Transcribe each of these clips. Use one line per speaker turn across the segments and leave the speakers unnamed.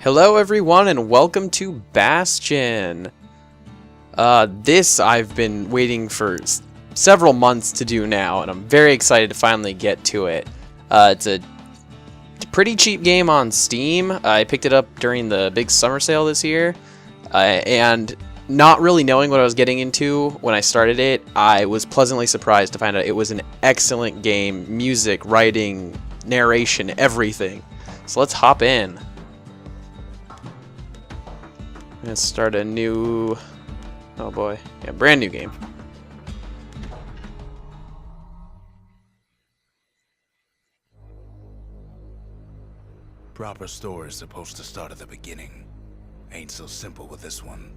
Hello everyone and welcome to Bastion. This I've been waiting for several months to do now, and I'm very excited to finally get to it. It's a pretty cheap game on Steam. I picked it up during the big summer sale this year, and not really knowing what I was getting into when I started it, I was pleasantly surprised to find out it was an excellent game. Music, writing, narration, everything. So let's hop in. Let's start a new, oh boy, yeah, brand new game.
Proper story is supposed to start at the beginning. Ain't so simple with this one.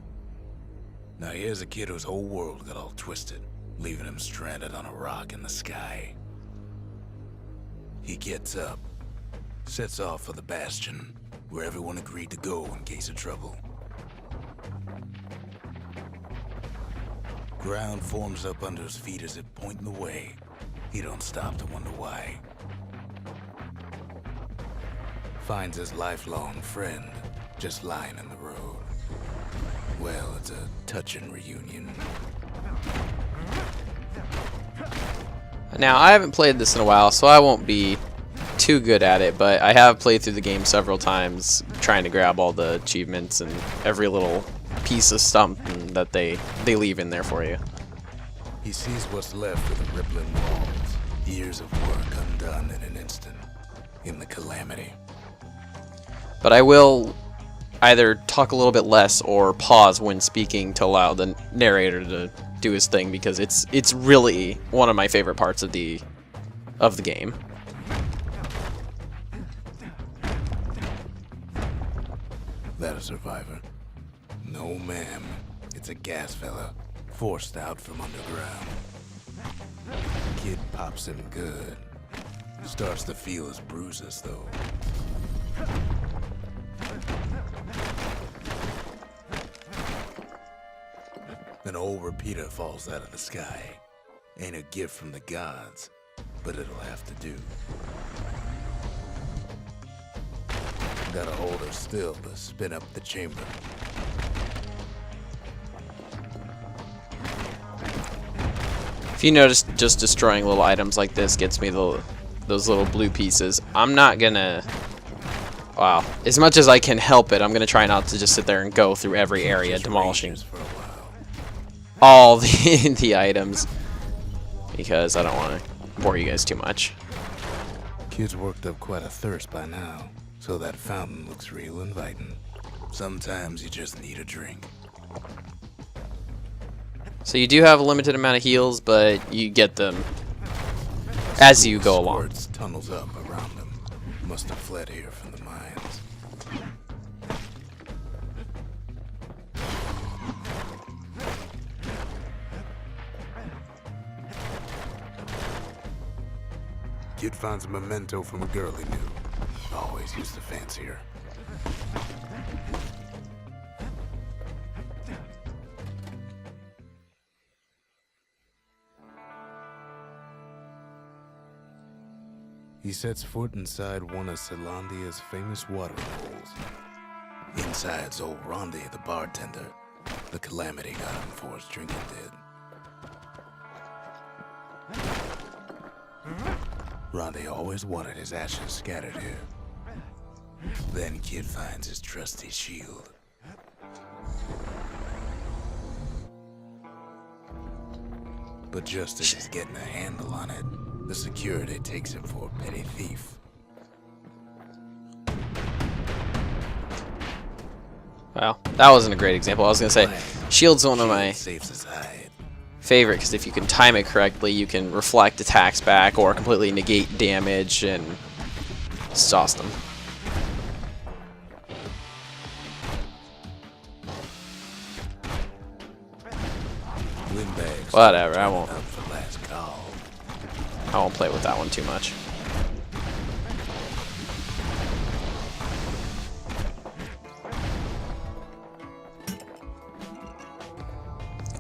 Now here's a kid whose whole world got all twisted, leaving him stranded on a rock in the sky. He gets up, sets off for the Bastion, where everyone agreed to go in case of trouble. Ground forms up under his feet as it pointing the way. He don't stop to wonder why. Finds his lifelong friend just lying in the road. Well, it's a touching reunion.
Now, I haven't played this in a while, so I won't be too good at it, but I have played through the game several times, trying to grab all the achievements and every little piece of something that they leave in there for you.
He sees what's left of the rippling walls, years of work undone in an instant, in the calamity.
But I will either talk a little bit less or pause when speaking to allow the narrator to do his thing, because it's really one of my favorite parts of the game.
That a survivor? No, ma'am. It's a gas fella, forced out from underground. Kid pops him good. Starts to feel his bruises, though. An old repeater falls out of the sky. Ain't a gift from the gods, but it'll have to do. Gotta hold her still to spin up the chamber.
If you notice, just destroying little items like this gets me those little blue pieces. I'm not gonna... Wow. As much as I can help it, I'm gonna try not to just sit there and go through every area demolishing all the items, because I don't want to bore you guys too much.
Kid's worked up quite a thirst by now, so that fountain looks real inviting. Sometimes you just need a drink.
So you do have a limited amount of heals, but you get them as you go along.
Tunnels up around them. Must have fled here from the mines. Kid finds a memento from a girl he knew. Always used to fancy her. He sets foot inside one of Celandia's famous watering holes. Inside's old Rondi, the bartender. The calamity got him for his drinking did. Rondi always wanted his ashes scattered here. Then Kid finds his trusty shield. But just as he's getting a handle on it, the security takes him for a petty thief.
Well, that wasn't a great example. I was going to say, shield's one of my
Saves his hide.
favorite, because if you can time it correctly, you can reflect attacks back or completely negate damage, and it's awesome.
Windbags.
Whatever, I won't play with that one too much.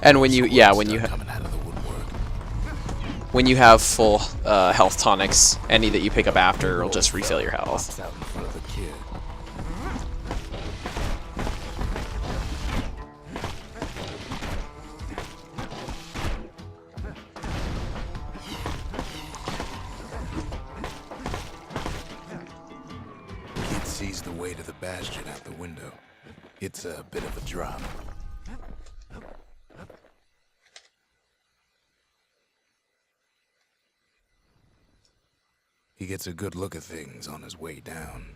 And when you have full health tonics, any that you pick up after will just refill your health.
sees the way to the Bastion out the window. It's a bit of a drop. He gets a good look at things on his way down.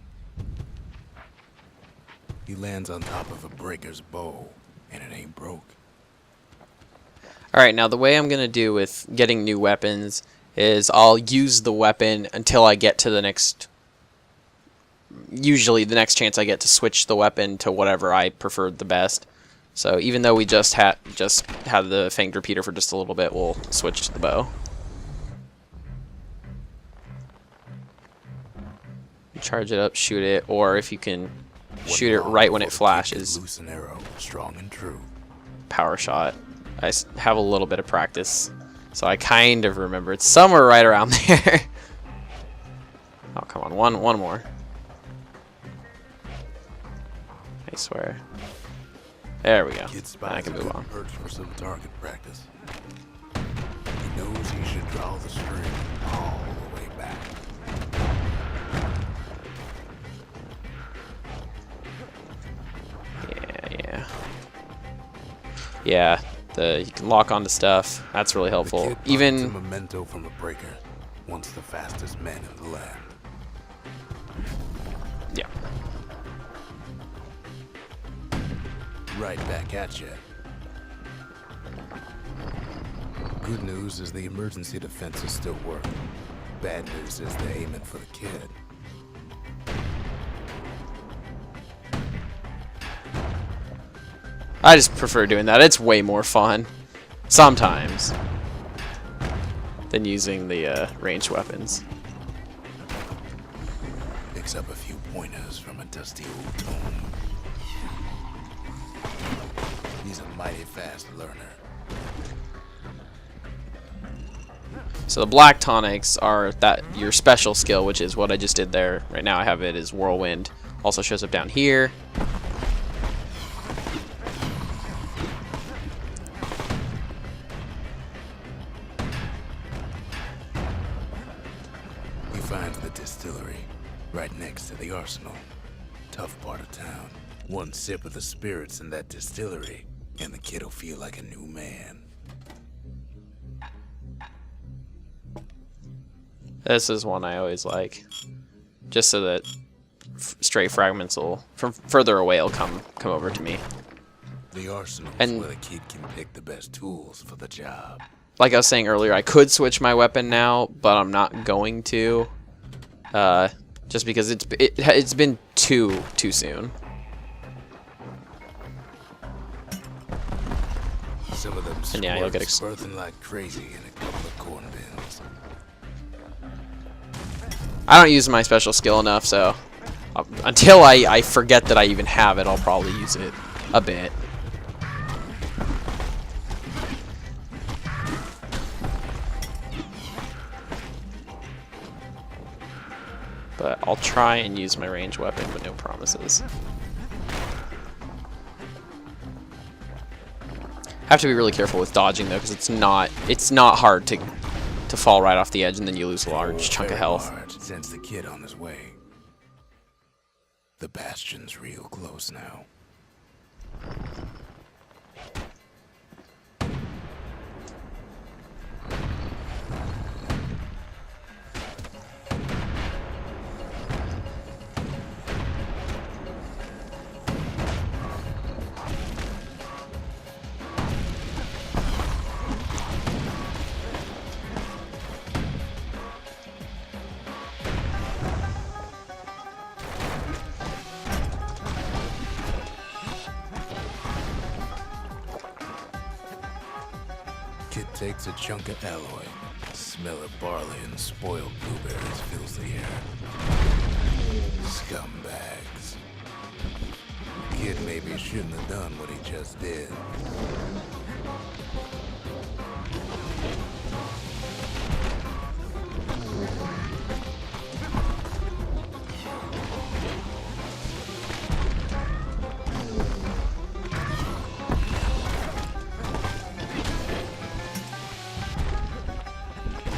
He lands on top of a breaker's bow, and it ain't broke.
Alright, now the way I'm going to do with getting new weapons is I'll use the weapon until I get to the next... Usually the next chance I get to switch the weapon to whatever I preferred the best. So even though we just had the Fanged Repeater for just a little bit, we'll switch to the bow. Charge it up, shoot it, or if you can shoot it right when it flashes.
Loose an arrow, strong and true.
Power shot. I have a little bit of practice, so I kind of remember. It's somewhere right around there. Oh, come on. One more. I swear. There we go. I can move on.
For some target practice. He knows he should draw the string all the way back.
Yeah, you can lock onto stuff. That's really helpful.
The kid
Even
a memento from a breaker, once the fastest man in the land.
Yeah.
Right back at you. Good news is the emergency defenses still work. Bad news is they're aiming for the kid.
I just prefer doing that. It's way more fun, sometimes, than using the ranged weapons.
Picks up a few pointers from a dusty old tome. He's a mighty fast learner.
So the black tonics are your special skill, which is what I just did there. Right now I have it as Whirlwind. Also shows up down here.
Finds the distillery right next to the arsenal. Tough part of town. One sip of the spirits in that distillery, and the kid'll feel like a new man.
This is one I always like, just so that stray fragments from further away will come over to me.
The arsenal is
And
where the kid can pick the best tools for the job.
like I was saying earlier, I could switch my weapon now, but I'm not going to. Just because it's been too soon.
Some of them
And yeah, you'll get
birthing like crazy in a couple of corn bins.
I don't use my special skill enough, so until I forget that I even have it, I'll probably use it a bit. But I'll try and use my ranged weapon, but no promises. Have to be really careful with dodging though, because it's not hard to fall right off the edge and then you lose a large chunk of health.
Sends the kid on his way. The Bastion's real close now. Kid takes a chunk of alloy. Smell of barley and spoiled blueberries fills the air. Scumbags. Kid maybe shouldn't have done what he just did.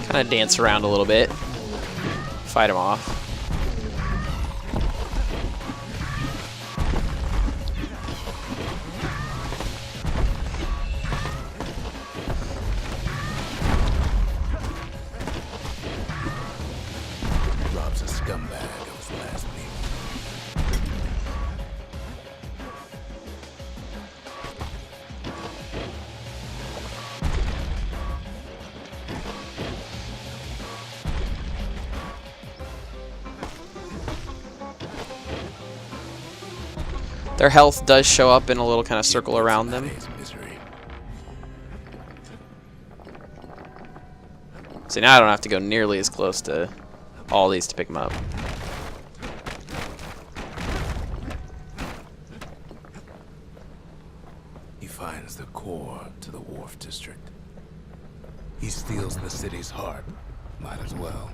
Kind of dance around a little bit, fight him off.
corpse a scumbag of his last meal.
Their health does show up in a little kind of circle around them. So now I don't have to go nearly as close to all these to pick them up.
He finds the core to the Wharf District. He steals the city's heart. Might as well.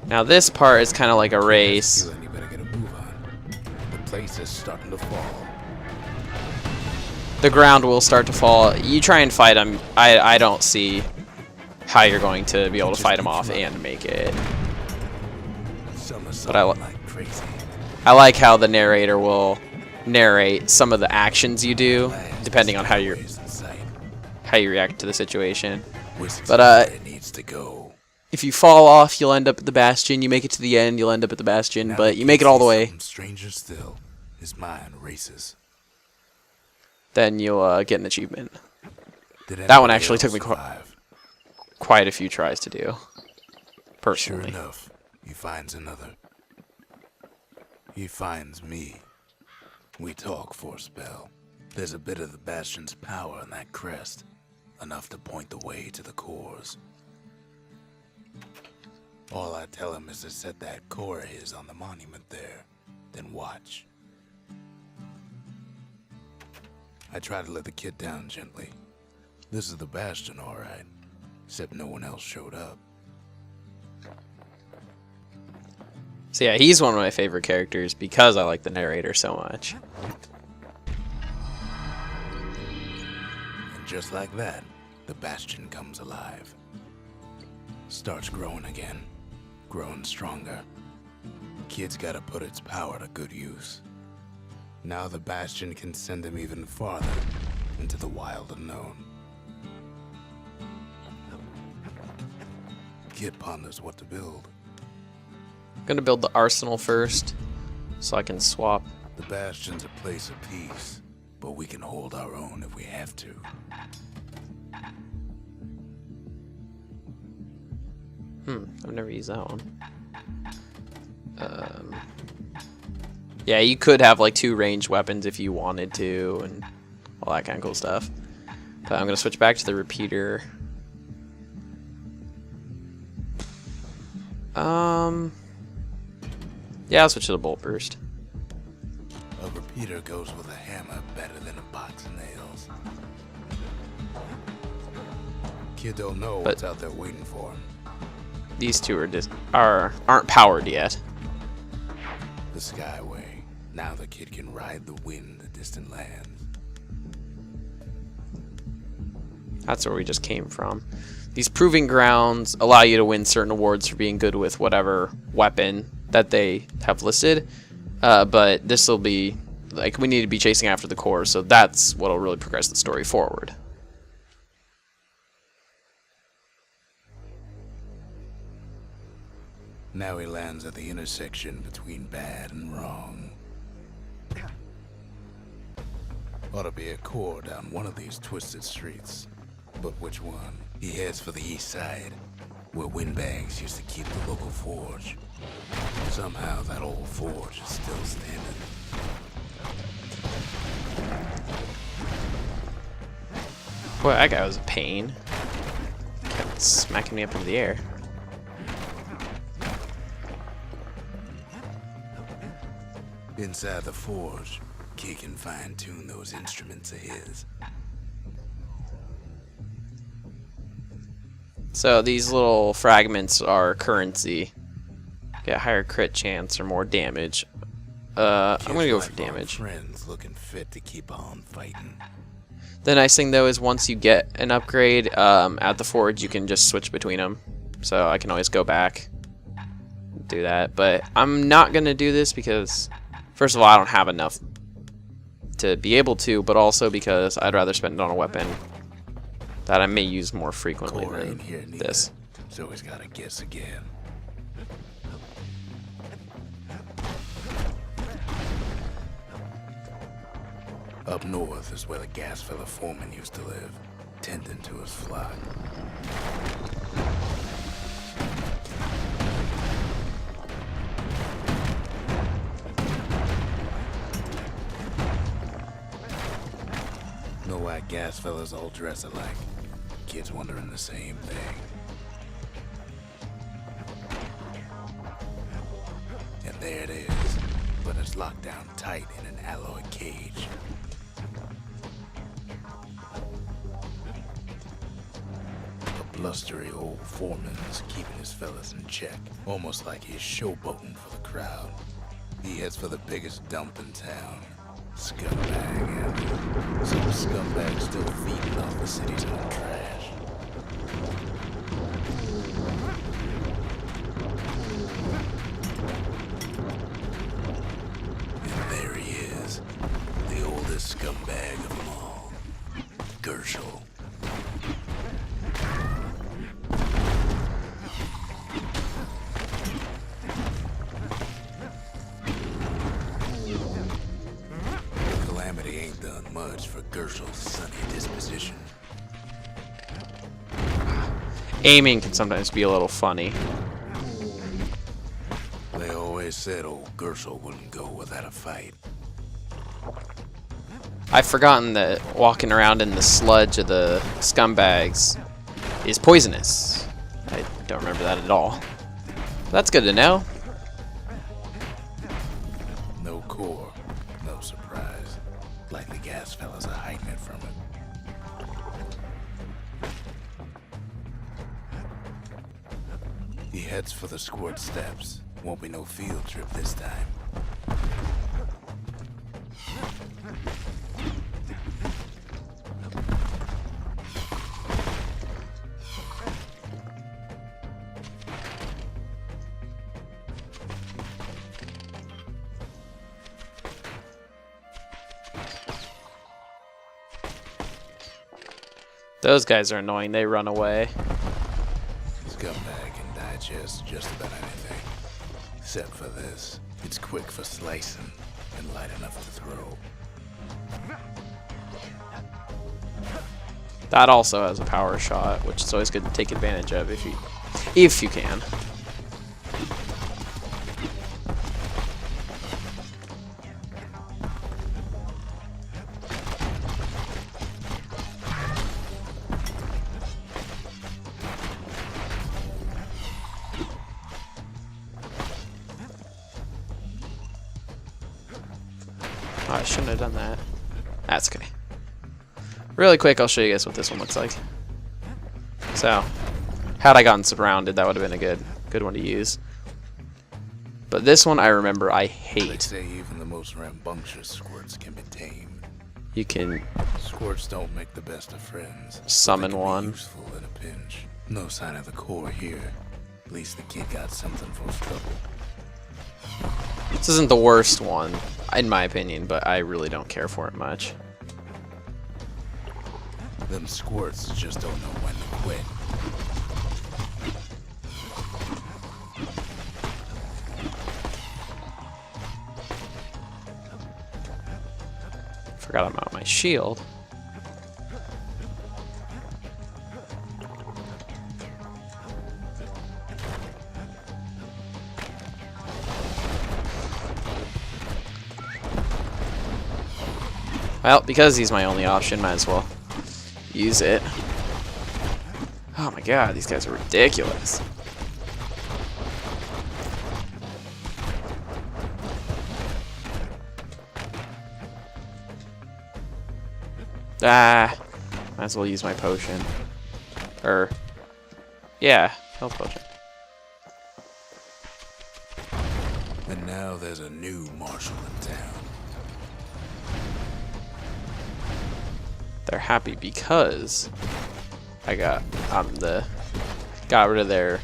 Now this part is kind of like a race.
You better get a move on. The place is starting to fall.
The ground will start to fall. You try and fight them. I don't see how you're going to be able to fight them off and make it. But I like how the narrator will narrate some of the actions you do depending on how you react to the situation. But if you fall off, you'll end up at the Bastion. You make it to the end, you'll end up at the Bastion. But you make it all the way,
stranger still, his mind races.
Then you'll get an achievement. That one actually took me quite a few tries to do, personally.
Sure enough, he finds another. He finds me. We talk for a spell. There's a bit of the Bastion's power in that crest, enough to point the way to the cores. All I tell him is to set that core of his on the monument there, then watch. I try to let the kid down gently. This is the Bastion, all right. Except no one else showed up.
So yeah, he's one of my favorite characters because I like the narrator so much.
And just like that, the Bastion comes alive. Starts growing again. Growing stronger. Kid's gotta put its power to good use. Now the Bastion can send him even farther into the wild unknown. Kid ponders what to build.
I'm gonna build the arsenal first, so I can swap.
The Bastion's a place of peace, but we can hold our own if we have to.
I've never used that one. Yeah, you could have like 2 ranged weapons if you wanted to, and all that kind of cool stuff. But I'm gonna switch back to the repeater. Yeah, I'll switch to the bolt burst.
A repeater goes with a hammer better than a box of nails. Kid don't know what's out there waiting for him.
These two aren't powered yet.
The Skyway. Now the kid can ride the wind to distant lands.
That's where we just came from. These proving grounds allow you to win certain awards for being good with whatever weapon that they have listed. But this will be, like, we need to be chasing after the core, so that's what will really progress the story forward.
Now he lands at the intersection between bad and wrong. Ought to be a core down one of these twisted streets. But which one? He heads for the east side, where windbags used to keep the local forge. Somehow that old forge is still standing.
Boy, that guy was a pain. Kept smacking me up in the air.
Inside the forge, Kid can fine-tune those instruments of his.
So these little fragments are currency. Get higher crit chance or more damage. I'm gonna go for damage.
Friends looking fit to keep on fighting.
The nice thing though is once you get an upgrade at the forge, you can just switch between them. So I can always go back, do that. But I'm not gonna do this because, first of all, I don't have enough to be able to, but also because I'd rather spend it on a weapon that I may use more frequently
Core
than
ain't here neither,
this.
so he's gotta guess again. Up north is where the gas fella foreman used to live, tending to his flock. Know why gas fellas all dress alike? Kids wondering the same thing. And there it is, but it's locked down tight in an alloy cage. A blustery old foreman's keeping his fellas in check, almost like he's showboating for the crowd. He heads for the biggest dump in town. Scumbag Alley. Some scumbag still feeding off the city's own trash. And there he is, the oldest scumbag of them all, Gershel. Calamity ain't done much for Gershel's sunny disposition.
Aiming can sometimes be a little funny.
They always said old Gershel wouldn't go without a fight.
I've forgotten that walking around in the sludge of the scumbags is poisonous. I don't remember that at all. That's good to know.
No core, no surprise. Like the gas fellas are hiding it from him. He heads for the squirt steps. Won't be no field trip this time.
Those guys are annoying. They run away.
Scumbag can digest just about anything. Except for this. It's quick for slicing and light enough to throw.
That also has a power shot, which is always good to take advantage of if you can. Oh, I shouldn't have done that. That's okay. Really quick, I'll show you guys what this one looks like. So, had I gotten surrounded, that would have been a good one to use. But this one, I remember, I
They
hate.
say even the most rambunctious squirts can be tamed.
You can
Squirts don't make the best of friends.
summon
They can be
one.
useful in a pinch. No sign of the core here. At least the kid got something for his trouble.
This isn't the worst one, in my opinion, but I really don't care for it much.
Them squirts just don't know when to quit.
Forgot I'm out my shield. Well, because he's my only option, might as well use it. Oh my god, these guys are ridiculous. Ah, might as well use my potion. Yeah, health potion.
And now there's a new marshal in town.
They're happy because got rid of their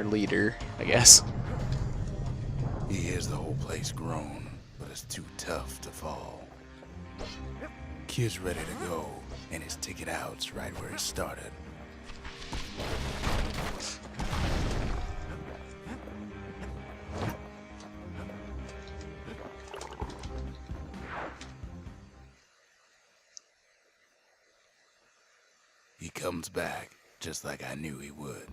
leader, I guess.
He hears the whole place groan, but it's too tough to fall. Kid's ready to go, and his ticket out's right where he started. He comes back, just like I knew he would.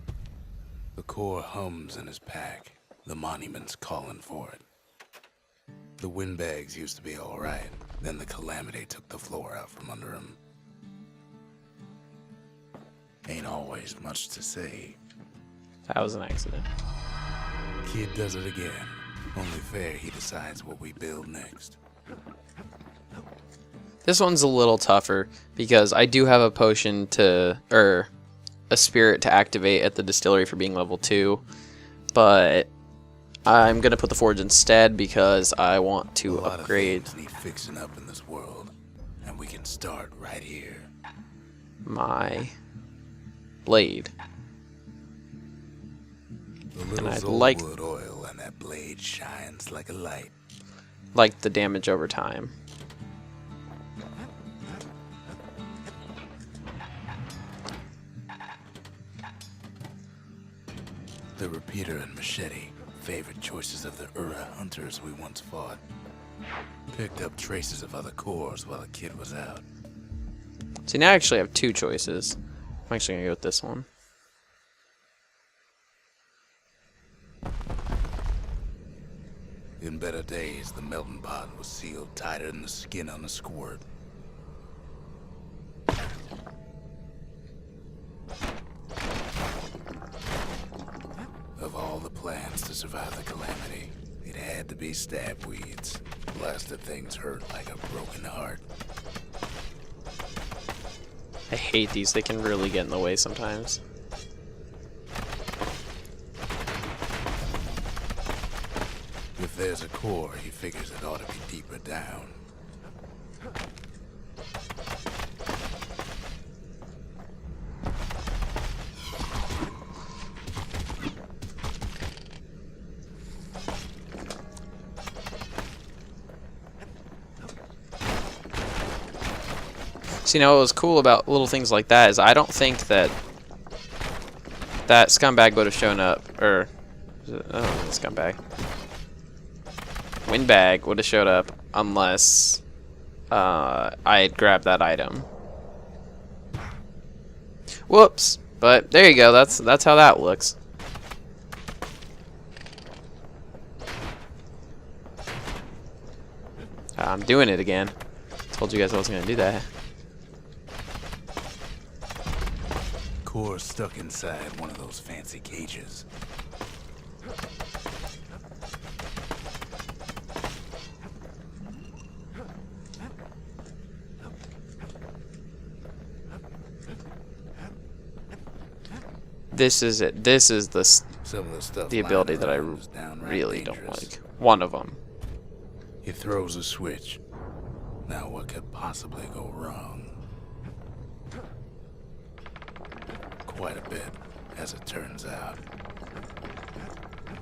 The core hums in his pack. The monument's calling for it. The windbags used to be alright, then the calamity took the floor out from under him. Ain't always much to say.
That was an accident.
Kid does it again. Only fair he decides what we build next.
This one's a little tougher because I do have a potion to, or a spirit to activate at the distillery for being level 2, but I'm gonna put the forge instead because I want to upgrade.
A lot of things need fixing up in this world, and we can start right here.
My blade.
The little
I'd
Zoldwood oil and that blade shines like a light.
Like the damage over time.
The repeater and machete, favorite choices of the Ura hunters we once fought. Picked up traces of other cores while the kid was out.
See, now I actually have 2 choices. I'm actually gonna go with this one.
In better days, the melting pot was sealed tighter than the skin on a squirt. Of all the plans to survive the calamity, it had to be stabweeds. Blasted things hurt like a broken heart.
I hate these. They can really get in the way sometimes.
If there's a core, he figures it ought to be deeper down.
See, now what was cool about little things like that is I don't think that scumbag would have shown up, or scumbag. Windbag would have showed up unless I had grabbed that item. Whoops! But there you go. That's how that looks. I'm doing it again. Told you guys I wasn't gonna do that.
Core stuck inside one of those fancy cages.
This is it. This is
Some of the stuff
the ability that I really don't like. One of them.
He throws a switch. Now what could possibly go wrong? Quite a bit, as it turns out.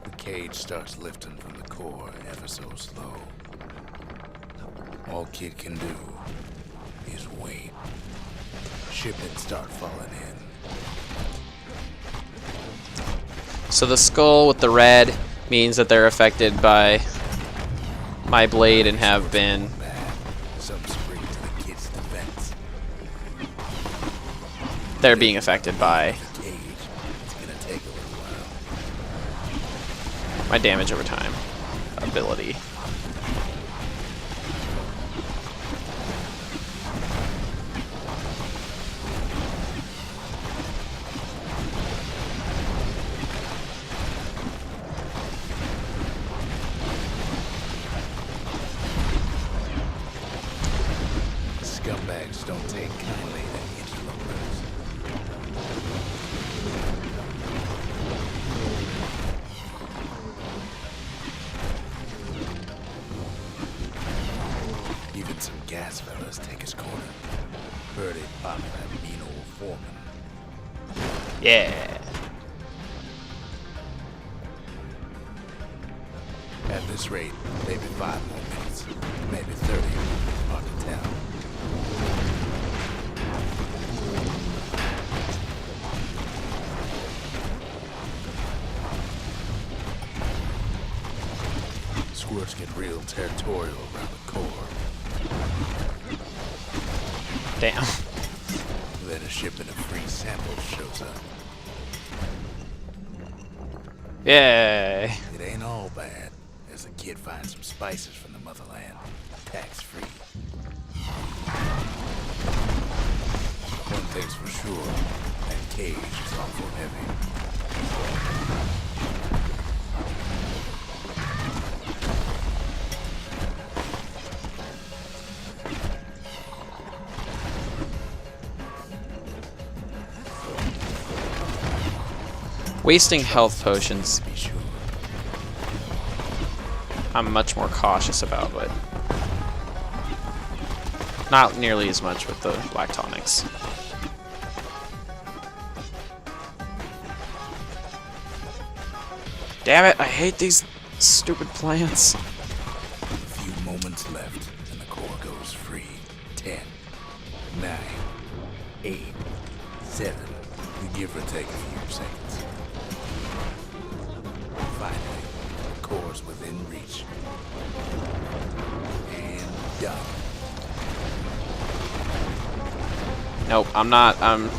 The cage starts lifting from the core ever so slow. All Kid can do is wait. Shipments start falling in.
So the skull with the red means that they're affected by my blade and have been.
Some spring to the kid's defense.
They're being affected by
The cage. It's gonna take a little while.
my damage over time ability.
Scumbags don't take kindly to interlopers. Even some gas fellas take his corner. Birdie pop that mean old foreman.
Yeah.
At this rate, maybe 5 more minutes, maybe 30. Hard to tell. Squirts get real territorial around the core.
Damn.
Then a shipment of free samples shows up.
Yay.
It ain't all bad, as the kid finds some spices from the motherland, tax-free. One thing's for sure, that cage is awful heavy.
Wasting health potions,
Be sure.
I'm much more cautious about, but not nearly as much with the black tonics. Damn it, I hate these stupid plants.
A few moments left, and the core goes free. 10, 9, 8, 7. You give or take a few seconds. Finally, the core's within reach. And done.
Nope, I'm not. I'm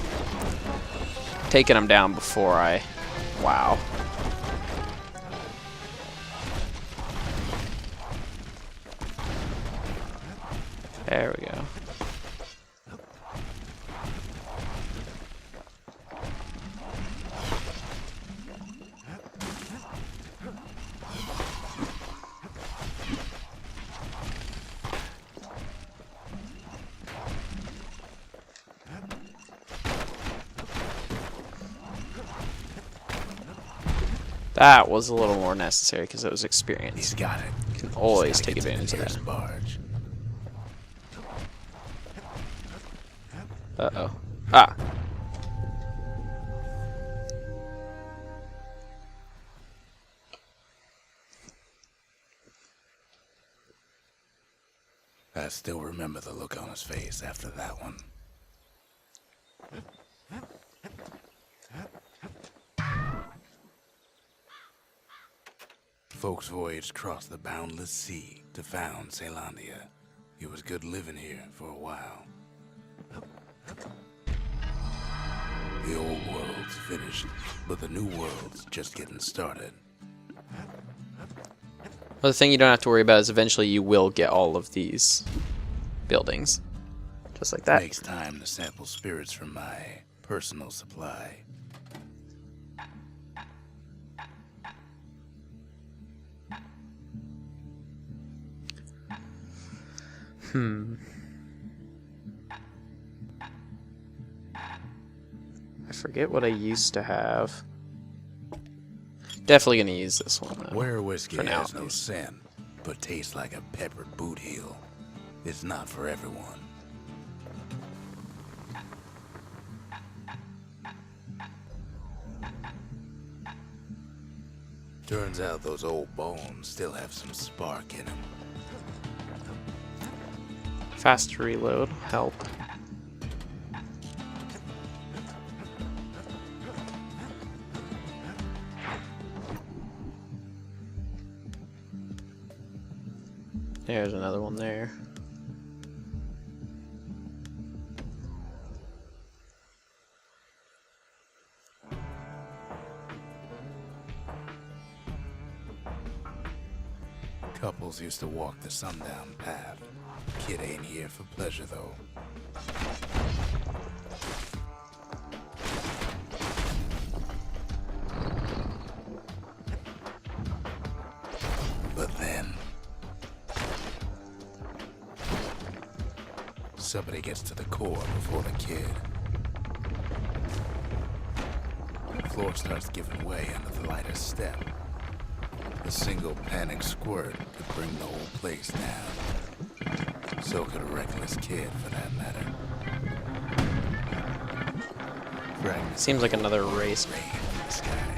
taking them down before I... Wow. There we go. That was a little more necessary because it was experience.
He's got it.
You can always
Just
take
gotta get to
advantage
the
of
nearest
that.
barge.
Uh-oh. Ah.
I still remember the look on his face after that one. Folks voyaged across the boundless sea to found Caelandia. It was good living here for a while. The old world's finished, but the new world's just getting started.
Well, the thing you don't have to worry about is eventually you will get all of these buildings. Just like that.
Takes time to sample spirits from my personal supply.
I forget what I used to have. Definitely gonna use this one though.
Where whiskey
For now,
has
at
no
least.
scent, but tastes like a peppered boot heel, it's not for everyone. Turns out those old bones still have some spark in them.
Fast reload, help. There's another one there.
Couples used to walk the sundown path. Kid ain't here for pleasure though. But then somebody gets to the core before the kid. The floor starts giving way under the lighter step. A single panic squirt could bring the whole place down. So could a reckless kid, for that matter. Fragments
Seems like another race.
rain from the sky.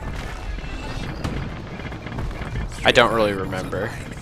I don't really remember.
Underlying